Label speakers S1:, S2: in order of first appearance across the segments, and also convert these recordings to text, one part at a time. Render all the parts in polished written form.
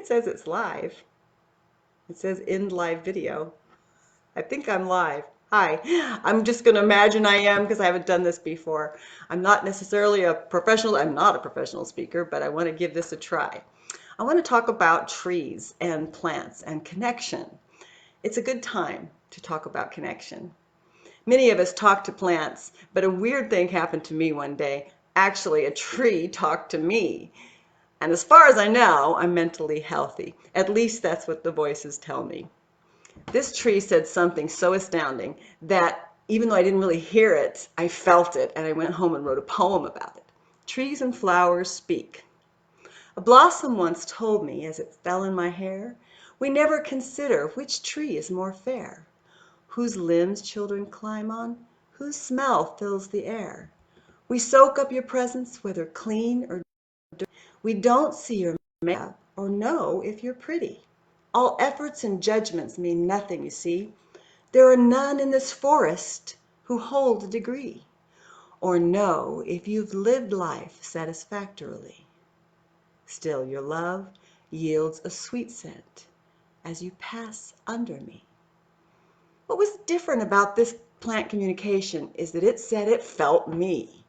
S1: it says it's live. It says end live video. I think I'm live. Hi, I'm just going to imagine I am because I haven't done this before. I'm not necessarily a professional, I'm not a professional speaker, but I want to give this a try. I want to talk about trees and plants and connection. It's a good time to talk about connection. Many of us talk to plants, but a weird thing happened to me one day. Actually, a tree talked to me. And as far as I know, I'm mentally healthy. At least that's what the voices tell me. This tree said something so astounding that even though I didn't really hear it, I felt it, and I went home and wrote a poem about it. Trees and flowers speak. A blossom once told me as it fell in my hair, we never consider which tree is more fair, whose limbs children climb on, whose smell fills the air. We soak up your presence, whether clean or dirty. We don't see your makeup or know if you're pretty. All efforts and judgments mean nothing, you see. There are none in this forest who hold a degree, or know if you've lived life satisfactorily. Still, your love yields a sweet scent as you pass under me. What was different about this plant communication is that it said it felt me.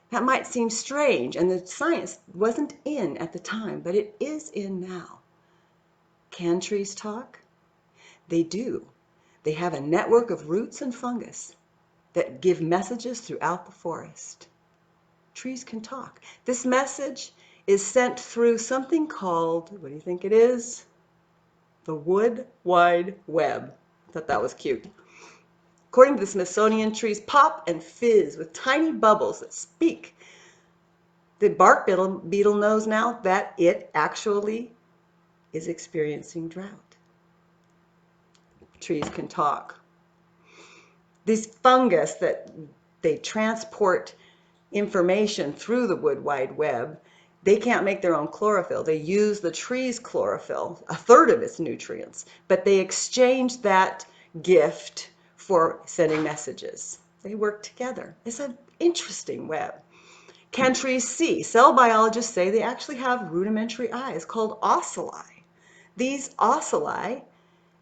S1: That might seem strange, and the science wasn't in at the time, but it is in now. Can trees talk? They do. They have a network of roots and fungus that give messages throughout the forest. Trees can talk. This message is sent through something called, what do you think it is? The Wood Wide Web. I thought that was cute. According to the Smithsonian, trees pop and fizz with tiny bubbles that speak. The bark beetle knows now that it actually is experiencing drought. Trees can talk. These fungus that they transport information through the Wood Wide Web, they can't make their own chlorophyll. They use the tree's chlorophyll, a third of its nutrients, but they exchange that gift for sending messages. They work together. It's an interesting web. Can trees see? Cell biologists say they actually have rudimentary eyes called ocelli. These ocelli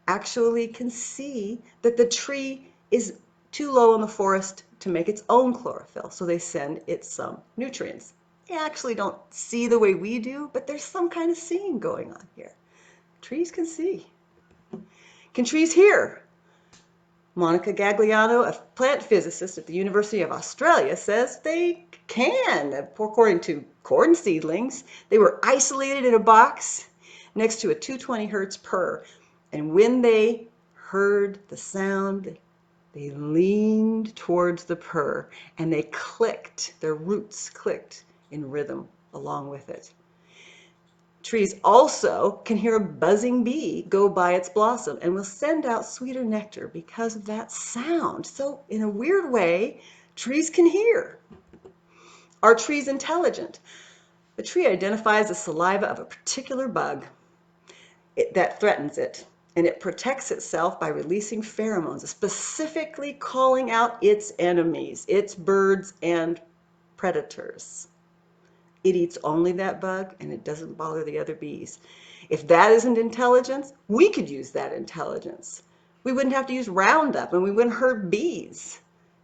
S1: actually can see that the tree is too low in the forest to make its own chlorophyll, so they send it some nutrients. They actually don't see the way we do, but there's some kind of seeing going on here. Trees can see. Can trees hear? Monica Gagliano, a plant physicist at the University of Australia, says they can. According to corn seedlings, they were isolated in a box next to a 220 hertz purr. And when they heard the sound, they leaned towards the purr and they clicked, their roots clicked in rhythm along with it. Trees also can hear a buzzing bee go by its blossom and will send out sweeter nectar because of that sound. So in a weird way, trees can hear. Are trees intelligent? The tree identifies the saliva of a particular bug that threatens it, and it protects itself by releasing pheromones, specifically calling out its enemies, its birds and predators. It eats only that bug, and it doesn't bother the other bees. If that isn't intelligence, we could use that intelligence. We wouldn't have to use Roundup, and we wouldn't hurt bees.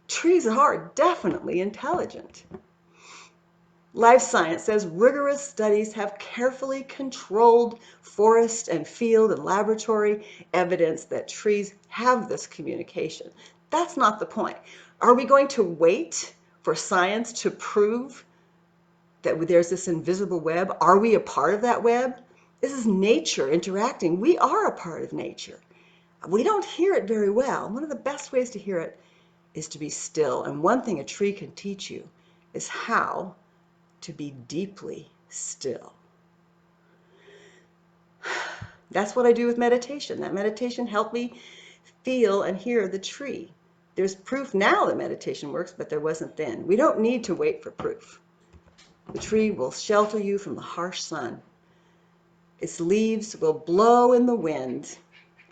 S1: Trees are definitely intelligent. Life science says rigorous studies have carefully controlled forest and field and laboratory evidence that trees have this communication. That's not the point. Are we going to wait for science to prove that there's this invisible web? Are we a part of that web? This is nature interacting. We are a part of nature. We don't hear it very well. One of the best ways to hear it is to be still. And one thing a tree can teach you is how to be deeply still. That's what I do with meditation. That meditation helped me feel and hear the tree. There's proof now that meditation works, but there wasn't then. We don't need to wait for proof. The tree will shelter you from the harsh sun. Its leaves will blow in the wind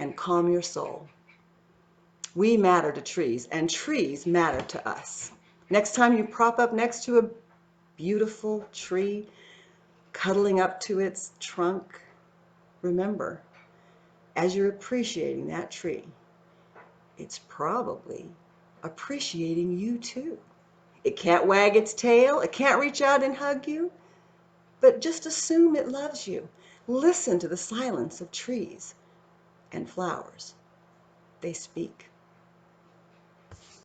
S1: and calm your soul. We matter to trees, and trees matter to us. Next time you prop up next to a beautiful tree, cuddling up to its trunk, remember, as you're appreciating that tree, it's probably appreciating you too. It can't wag its tail, it can't reach out and hug you, but just assume it loves you. Listen to the silence of trees and flowers. They speak.